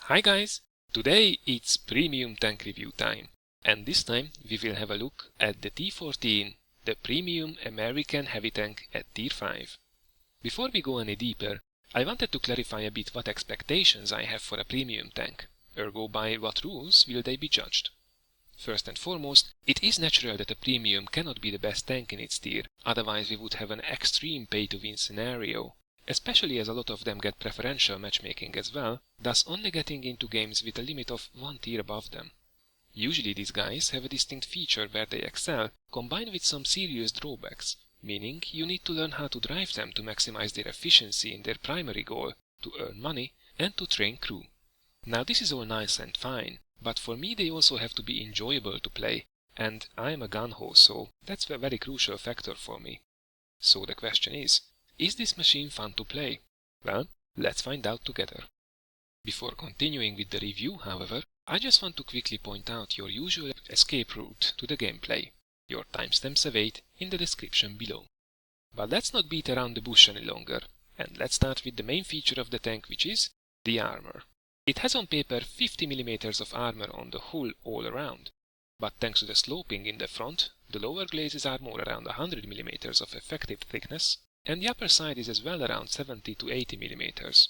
Hi guys! Today it's premium tank review time, and this time we will have a look at the T14, the premium American heavy tank at Tier 5. Before we go any deeper, I wanted to clarify a bit what expectations I have for a premium tank, ergo by what rules will they be judged. First and foremost, it is natural that a premium cannot be the best tank in its tier, otherwise we would have an extreme pay-to-win scenario, especially as a lot of them get preferential matchmaking as well, thus only getting into games with a limit of one tier above them. Usually these guys have a distinct feature where they excel, combined with some serious drawbacks, meaning you need to learn how to drive them to maximize their efficiency in their primary goal, to earn money, and to train crew. Now this is all nice and fine, but for me they also have to be enjoyable to play, and I am a gun-ho, so that's a very crucial factor for me. So the question is this machine fun to play? Well, let's find out together. Before continuing with the review, however, I just want to quickly point out your usual escape route to the gameplay. Your timestamps await in the description below. But let's not beat around the bush any longer, and let's start with the main feature of the tank, which is the armor. It has on paper 50mm of armor on the hull all around, but thanks to the sloping in the front, the lower glazes are more around 100mm of effective thickness, and the upper side is as well around 70 to 80mm.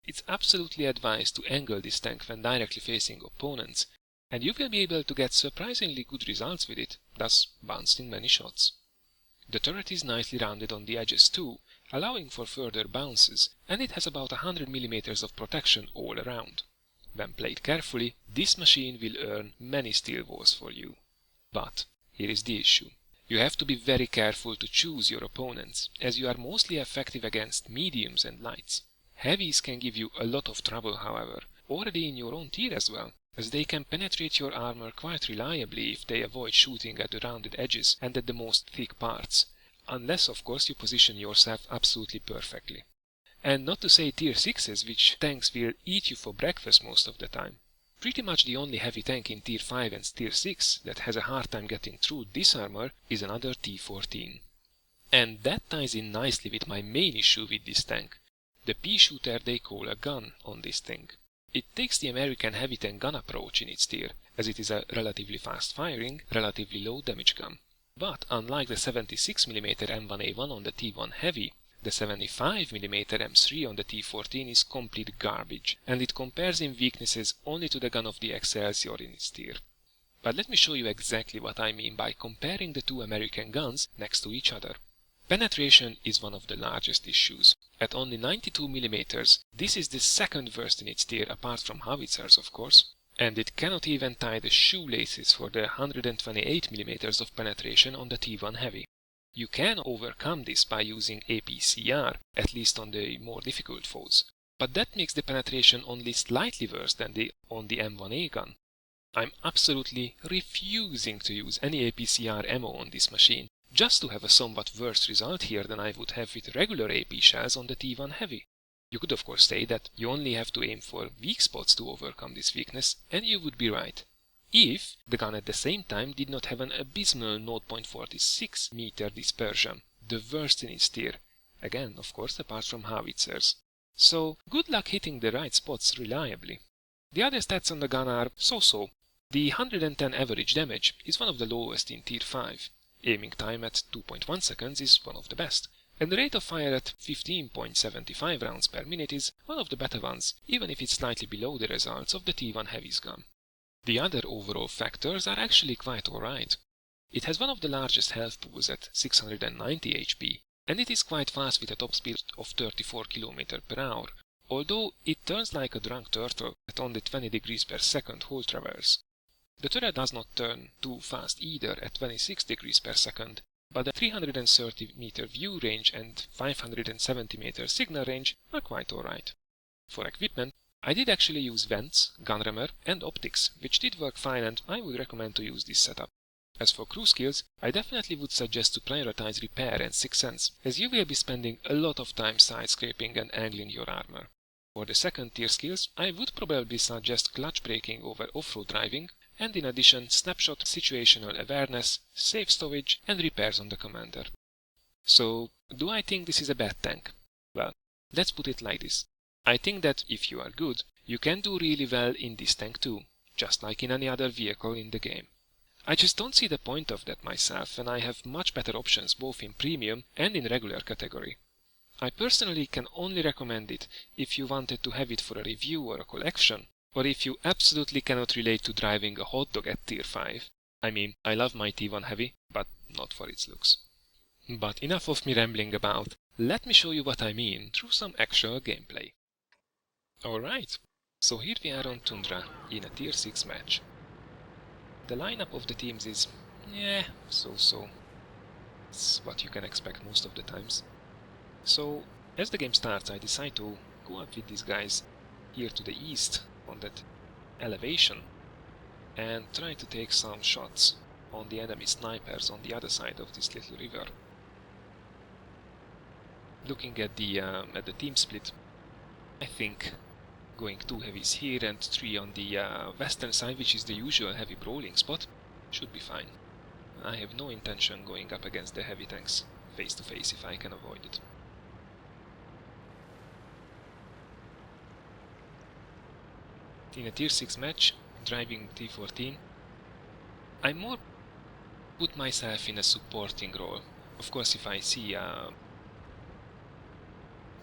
It's absolutely advised to angle this tank when directly facing opponents, and you will be able to get surprisingly good results with it, thus bouncing many shots. The turret is nicely rounded on the edges too, allowing for further bounces, and it has about 100mm of protection all around. When played carefully, this machine will earn many steel walls for you. But here is the issue. You have to be very careful to choose your opponents, as you are mostly effective against mediums and lights. Heavies can give you a lot of trouble, however, already in your own tier as well, as they can penetrate your armor quite reliably if they avoid shooting at the rounded edges and at the most thick parts, unless of course you position yourself absolutely perfectly. And not to say tier 6s, which tanks will eat you for breakfast most of the time. Pretty much the only heavy tank in tier 5 and tier 6 that has a hard time getting through this armor is another T14. And that ties in nicely with my main issue with this tank, the peashooter they call a gun on this thing. It takes the American heavy tank gun approach in its tier, as it is a relatively fast firing, relatively low damage gun. But unlike the 76mm M1A1 on the T1 Heavy, the 75mm M3 on the T14 is complete garbage, and it compares in weaknesses only to the gun of the Excelsior in its tier. But let me show you exactly what I mean by comparing the two American guns next to each other. Penetration is one of the largest issues. At only 92mm, this is the second worst in its tier apart from howitzers of course, and it cannot even tie the shoelaces for the 128mm of penetration on the T1 Heavy. You can overcome this by using APCR, at least on the more difficult foes, but that makes the penetration only slightly worse than on the M1A gun. I'm absolutely refusing to use any APCR ammo on this machine, just to have a somewhat worse result here than I would have with regular AP shells on the T1 Heavy. You could of course say that you only have to aim for weak spots to overcome this weakness, and you would be right. If the gun at the same time did not have an abysmal 0.46 meter dispersion, the worst in its tier, again of course apart from howitzers. So good luck hitting the right spots reliably. The other stats on the gun are so-so. The 110 average damage is one of the lowest in tier 5, aiming time at 2.1 seconds is one of the best, and the rate of fire at 15.75 rounds per minute is one of the better ones, even if it's slightly below the results of the T1 Heavy's gun. The other overall factors are actually quite alright. It has one of the largest health pools at 690 HP, and it is quite fast with a top speed of 34 km per hour, although it turns like a drunk turtle at only 20 degrees per second hull traverse. The turret does not turn too fast either at 26 degrees per second, but the 330 meter view range and 570 meter signal range are quite alright. For equipment, I did actually use vents, gun rammer and optics, which did work fine, and I would recommend to use this setup. As for crew skills, I definitely would suggest to prioritize repair and sixth sense, as you will be spending a lot of time side scraping and angling your armor. For the second tier skills, I would probably suggest clutch braking over off-road driving, and in addition snapshot, situational awareness, safe stowage and repairs on the commander. So, do I think this is a bad tank? Well, let's put it like this. I think that if you are good, You can do really well in this tank too, just like in any other vehicle in the game. I just don't see the point of that myself, and I have much better options both in premium and in regular category. I personally can only recommend it if you wanted to have it for a review or a collection, or if you absolutely cannot relate to driving a hot dog at tier 5. I mean, I love my T1 Heavy, but not for its looks. But enough of me rambling about, let me show you what I mean through some actual gameplay. Alright, so here we are on Tundra in a tier 6 match. The lineup of the teams is, so-so. It's what you can expect most of the times. So, as the game starts, I decide to go up with these guys here to the east on that elevation and try to take some shots on the enemy snipers on the other side of this little river. Looking at the team split, I think going 2 heavies here and 3 on the western side, which is the usual heavy brawling spot, should be fine. I have no intention going up against the heavy tanks face to face if I can avoid it. In a tier 6 match, driving T14, I more put myself in a supporting role. Of course, if I see a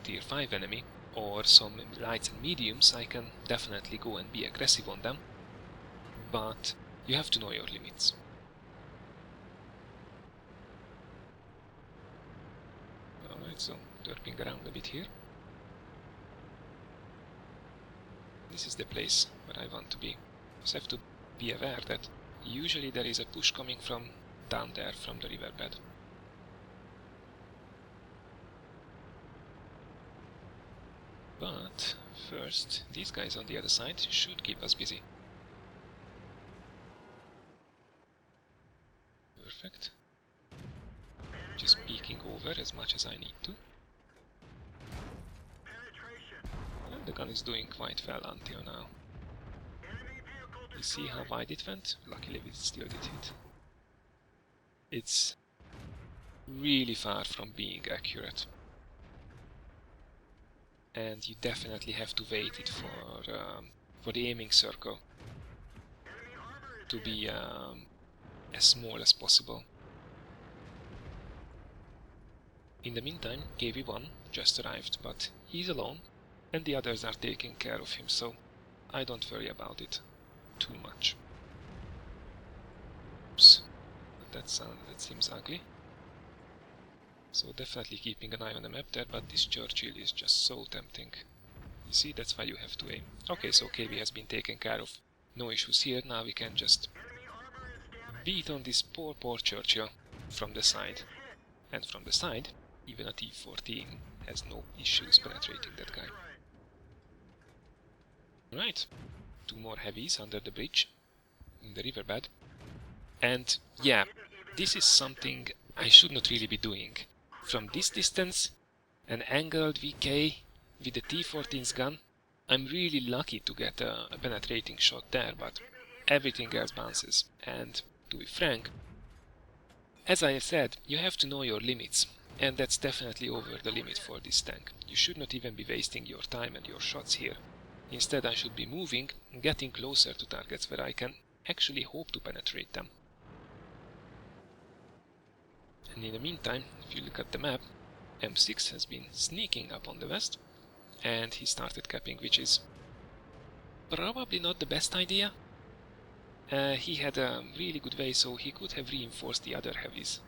tier 5 enemy or some lights and mediums, I can definitely go and be aggressive on them, but you have to know your limits. Alright, so derping around a bit here. This is the place where I want to be. Just have to be aware that usually there is a push coming from down there from the riverbed. But first, these guys on the other side should keep us busy. Perfect. Just peeking over as much as I need to. And the gun is doing quite well until now. You see how wide it went? Luckily it still did hit. It's really far from being accurate. And you definitely have to wait it for the aiming circle to be as small as possible. In the meantime, KV1 just arrived, but he's alone and the others are taking care of him, so I don't worry about it too much. Oops, that seems ugly. So definitely keeping an eye on the map there, but this Churchill is just so tempting. You see, that's why you have to aim. Okay, so KV has been taken care of. No issues here, now we can just beat on this poor Churchill from the side. And from the side, even a T14 has no issues penetrating that guy. Right, 2 more heavies under the bridge, in the riverbed. And yeah, this is something I should not really be doing. From this distance, an angled VK with the T14's gun, I'm really lucky to get a penetrating shot there, but everything else bounces. And to be frank, as I said, you have to know your limits, and that's definitely over the limit for this tank. You should not even be wasting your time and your shots here. Instead, I should be moving and getting closer to targets where I can actually hope to penetrate them. And in the meantime, if you look at the map, M6 has been sneaking up on the west, and he started capping, which is probably not the best idea. He had a really good way, so he could have reinforced the other heavies,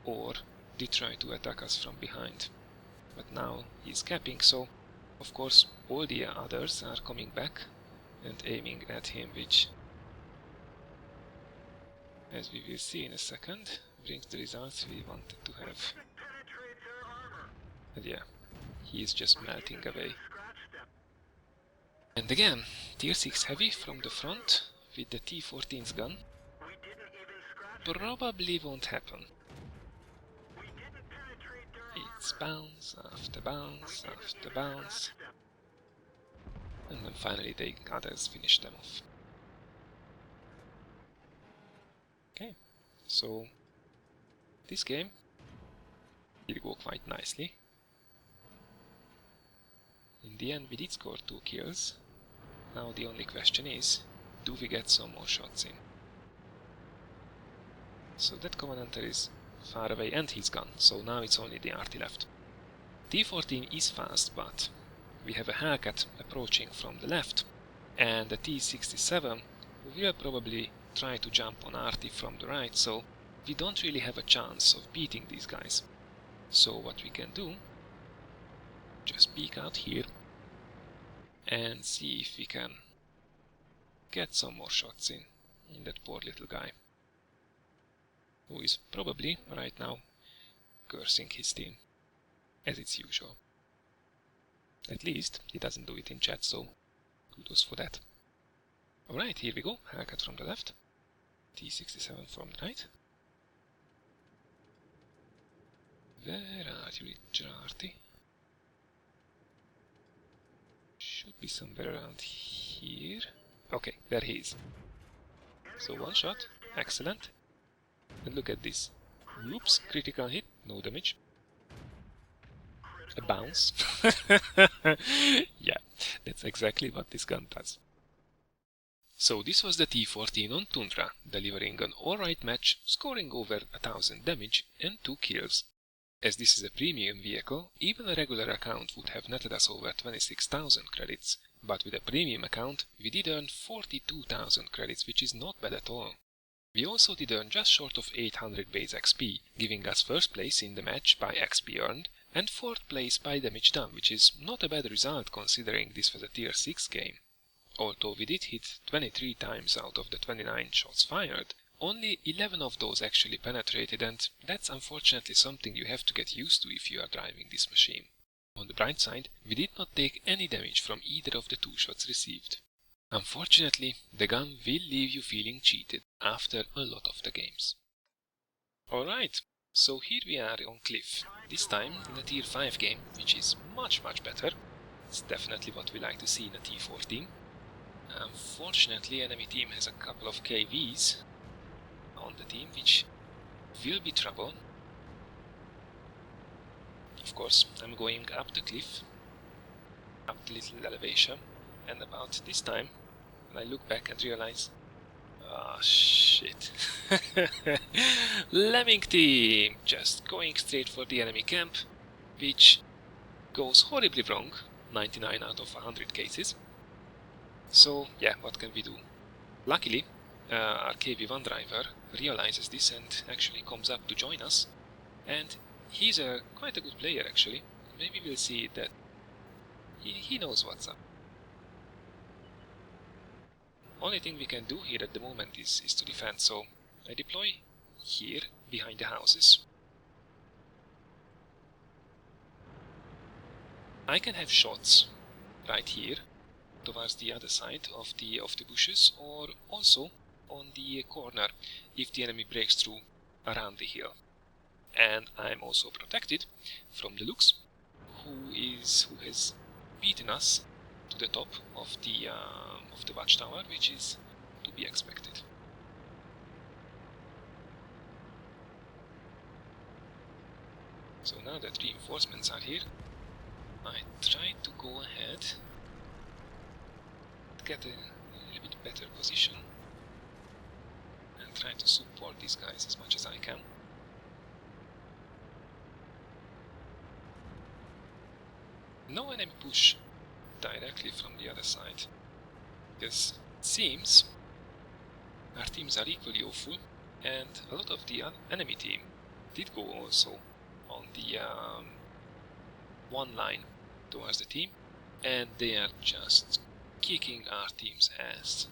or did try to attack us from behind. But now he's capping, so of course all the others are coming back and aiming at him, which, as we will see in a second, brings the results we wanted to have. And yeah, he is just melting away. And again, tier 6 heavy from the front with the T14's gun probably won't happen. It's bounce after bounce after bounce, and then finally the others finish them off. Okay, so this game did go quite nicely. In the end we did score 2 kills, Now the only question is, do we get some more shots in? So that Covenanter is far away and he's gone, so now it's only the RT left. T14 is fast, but we have a Hellcat approaching from the left, and the T67 will probably try to jump on RT from the right, so we don't really have a chance of beating these guys. So what we can do, just peek out here and see if we can get some more shots in that poor little guy, who is probably right now cursing his team, as it's usual. At least he doesn't do it in chat, so kudos for that. Alright, here we go. Hellcat from the left, T67 from the right. Where are you, Gerardi? Should be somewhere around here. Okay, there he is. So one shot, excellent. And look at this. Whoops, critical hit, no damage. A bounce. Yeah, that's exactly what this gun does. So this was the T14 on Tundra, delivering an alright match, scoring over 1000 damage and 2 kills. As this is a premium vehicle, even a regular account would have netted us over 26,000 credits, but with a premium account we did earn 42,000 credits, which is not bad at all. We also did earn just short of 800 base XP, giving us first place in the match by XP earned, and fourth place by damage done, which is not a bad result considering this was a tier 6 game. Although we did hit 23 times out of the 29 shots fired, only 11 of those actually penetrated, and that's unfortunately something you have to get used to if you are driving this machine. On the bright side, we did not take any damage from either of the 2 shots received. Unfortunately, the gun will leave you feeling cheated after a lot of the games. Alright, so here we are on Cliff, this time in a tier 5 game, which is much better. It's definitely what we like to see in a T14. Unfortunately, enemy team has a couple of KVs on the team, which will be trouble. Of course, I'm going up the cliff, up the little elevation, and about this time, when I look back and realize, ah, shit. Lemming team just going straight for the enemy camp, which goes horribly wrong, 99 out of 100 cases. So yeah, what can we do? Luckily, our KV1 driver realizes this and actually comes up to join us, and he's quite a good player actually. Maybe we'll see that he knows what's up. Only thing we can do here at the moment is to defend, so I deploy here behind the houses. I can have shots right here towards the other side of the bushes, or also on the corner if the enemy breaks through around the hill. And I'm also protected from the Lux, who has beaten us to the top of the watchtower, which is to be expected. So now that reinforcements are here, I try to go ahead, get a little bit better position, and try to support these guys as much as I can. No enemy push directly from the other side, because it seems our teams are equally awful, and a lot of the enemy team did go also on the one line towards the team, and they are just kicking our team's ass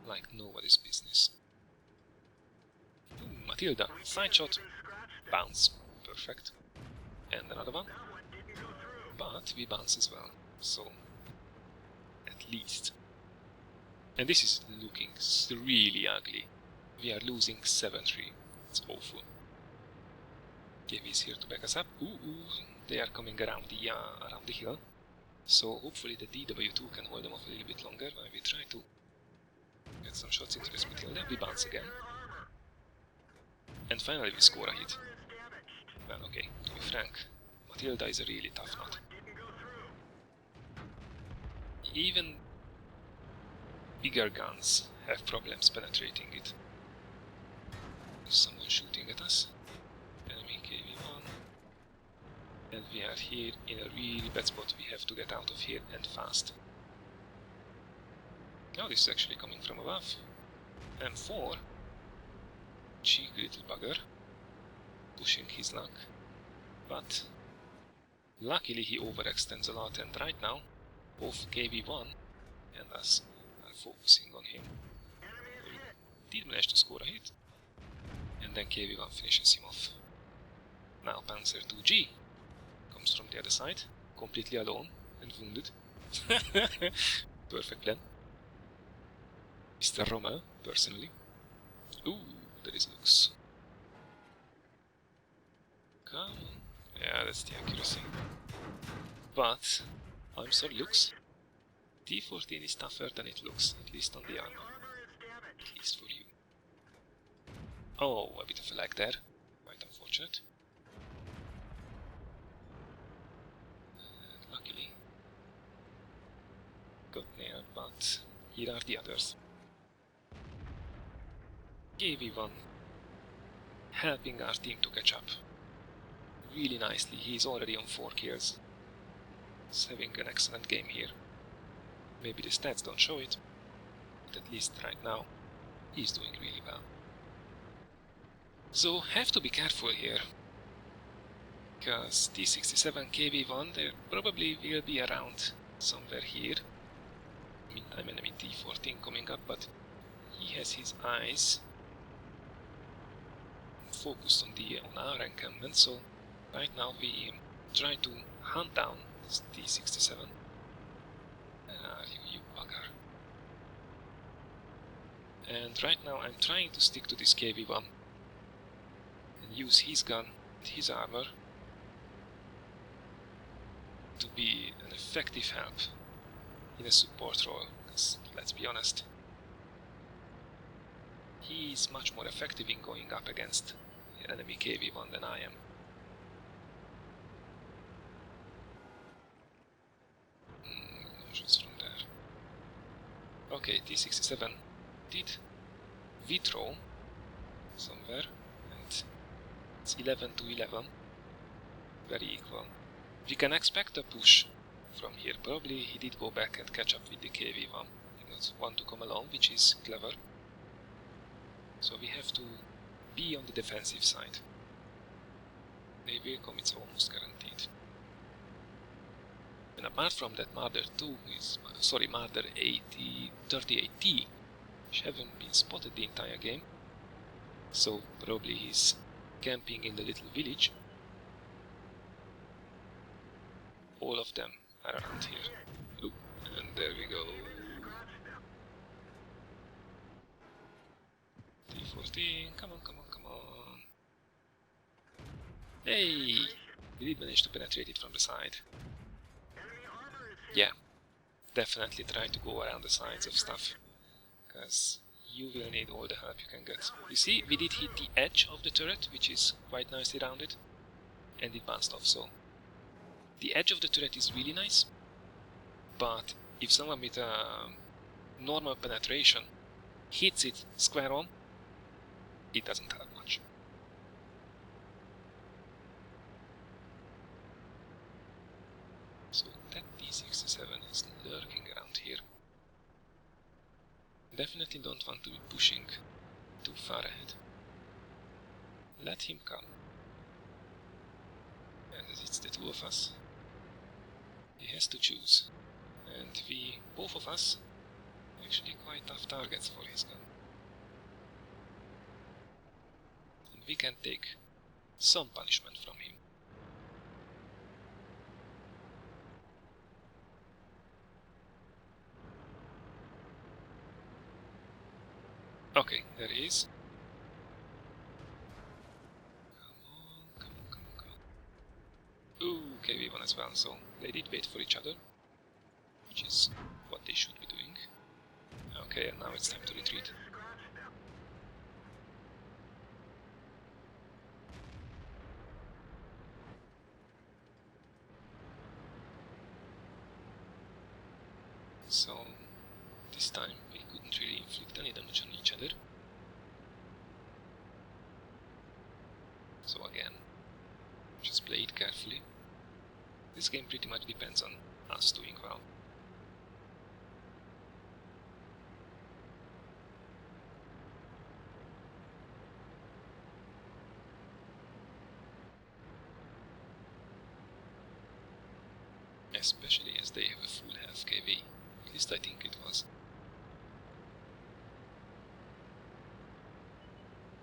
like nobody's business. Ooh, Matilda, side shot, bounce, perfect, and another one, but we bounce as well, so at least. And this is looking really ugly. We are losing 7-3, it's awful. Heavies here to back us up. Ooh, they are coming around the hill. So hopefully the DW2 can hold them off a little bit longer while we try to get some shots into this Matilda. We bounce again. And finally we score a hit. Well, okay, to be frank, Matilda is a really tough nut. Even bigger guns have problems penetrating it. Someone shooting at us. Enemy KV-1. And we are here in a really bad spot. We have to get out of here and fast. Now this is actually coming from above. M4. Cheeky little bugger. Pushing his luck. But luckily he overextends a lot, and right now both KV-1 and us are focusing on him. We did manage to score a hit, and then KV-1 finishes him off. Now Panzer 2G comes from the other side, completely alone and wounded. Perfect plan. Mr. Rommel, personally. Ooh, there is Lux. Come on. Yeah, that's the accuracy. But, I'm sorry, Lux. T14 is tougher than it looks, at least on the armor. At least for you. Oh, a bit of a lag there. Quite unfortunate. And luckily, got nailed, but here are the others. KV-1 helping our team to catch up really nicely. He's already on 4 kills. He's having an excellent game here. Maybe the stats don't show it, but at least right now he's doing really well. So have to be careful here, because T67 KV-1 there probably will be around somewhere here. Meantime enemy T14 coming up, but he has his eyes focused on our encampment, so right now we try to hunt down this T67. You bugger. And right now I'm trying to stick to this KV-1 and use his gun and his armor to be an effective help in a support role, because let's be honest, he is much more effective in going up against an enemy KV-1 than I am. No shots from there. Okay, T67 did withdraw somewhere, and it's 11 to 11, very equal. We can expect a push from here. Probably he did go back and catch up with the KV-1. He did not want to come along, which is clever. So we have to be on the defensive side. They will come, it's almost guaranteed. And apart from that, Marder 38T, which haven't been spotted the entire game. So probably he's camping in the little village. All of them are around here. Ooh, and there we go. T14, come on, come on, come on. Hey! We did manage to penetrate it from the side. Yeah, definitely try to go around the sides of stuff, because you will need all the help you can get. You see, we did hit the edge of the turret, which is quite nicely rounded, and it bounced off, so the edge of the turret is really nice, but if someone with a normal penetration hits it square on, it doesn't help much. So that T67 is lurking around here. Definitely don't want to be pushing too far ahead. Let him come. And as it's the two of us, he has to choose. And we, both of us, actually quite tough targets for his gun. And we can take some punishment from him. Okay, there he is. Come on, come on, come on, come on. Ooh, KV-1 as well, so they did wait for each other, which is what they should be doing. Okay, and now it's time to retreat. So, this time we could didn't really inflict any damage on each other. So again, just play it carefully. This game pretty much depends on us doing well. Especially as they have a full health KV. At least I think it was.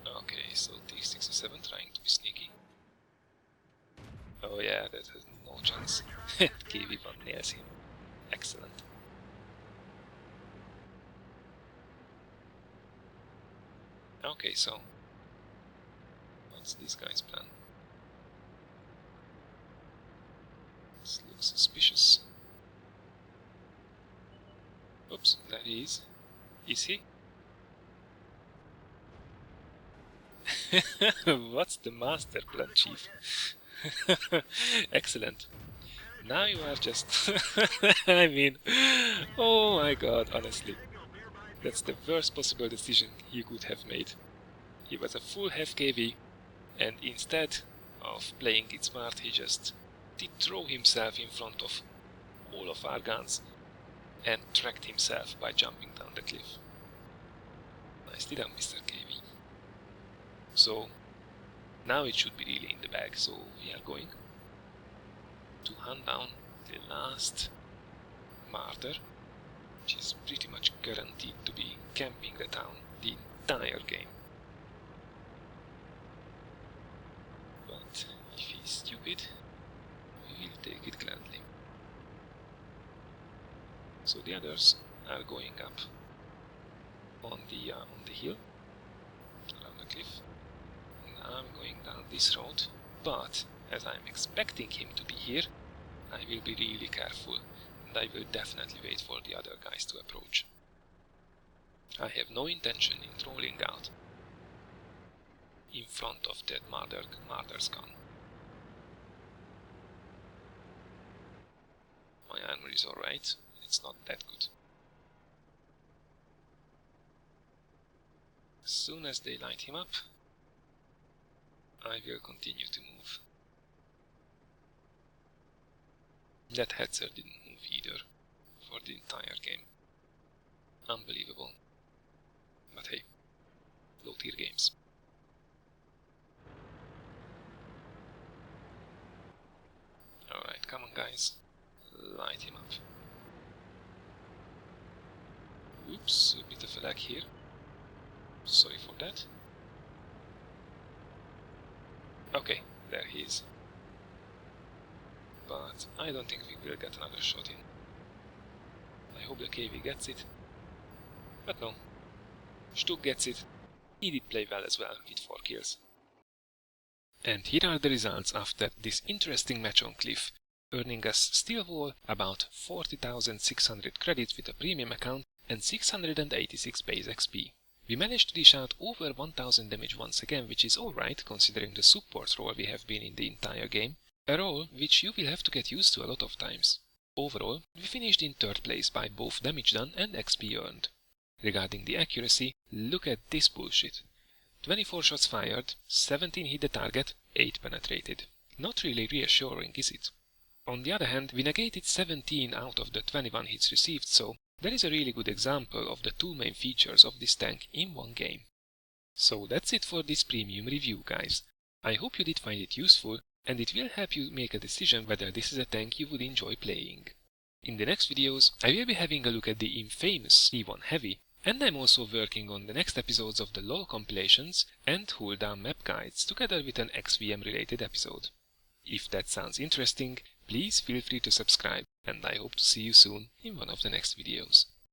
Okay, so T67 trying to be sneaky. Oh yeah, that has no chance. KV1 nails him. Excellent. Okay, so what's this guy's plan? This looks suspicious. Oops, there he is. Is he? What's the master plan, Chief? Excellent. Now you are just... I mean... Oh my god, honestly. That's the worst possible decision he could have made. He was a full half KV, and instead of playing it smart, he just did throw himself in front of all of our guns and tracked himself by jumping down the cliff. Nicely done, Mr. KV. So, now it should be really in the bag, so we are going to hunt down the last martyr, which is pretty much guaranteed to be camping the town the entire game. But if he's stupid, we will take it gladly. So the others are going up on the hill, around the cliff. I'm going down this road, but as I'm expecting him to be here, I will be really careful, and I will definitely wait for the other guys to approach. I have no intention in rolling out in front of that martyr's gun. My armor is alright, it's not that good. As soon as they light him up, I will continue to move. That Hetzer didn't move either for the entire game. Unbelievable. But hey, low tier games. Alright, come on guys, light him up. Oops, a bit of a lag here. Sorry for that. Okay, there he is. But I don't think we will get another shot in. I hope the KV gets it. But no. Stuck gets it. He did play well as well, with 4 kills. And here are the results after this interesting match on Cliff, earning us still all about 40,600 credits with a premium account and 686 base XP. We managed to dish out over 1000 damage once again, which is alright considering the support role we have been in the entire game, a role which you will have to get used to a lot of times. Overall, we finished in 3rd place by both damage done and XP earned. Regarding the accuracy, look at this bullshit. 24 shots fired, 17 hit the target, 8 penetrated. Not really reassuring, is it? On the other hand, we negated 17 out of the 21 hits received, so that is a really good example of the 2 main features of this tank in one game. So that's it for this premium review, guys. I hope you did find it useful, and it will help you make a decision whether this is a tank you would enjoy playing. In the next videos, I will be having a look at the infamous T1 Heavy, and I'm also working on the next episodes of the LoL compilations and cooldown map guides together with an XVM related episode. If that sounds interesting, please feel free to subscribe, and I hope to see you soon in one of the next videos.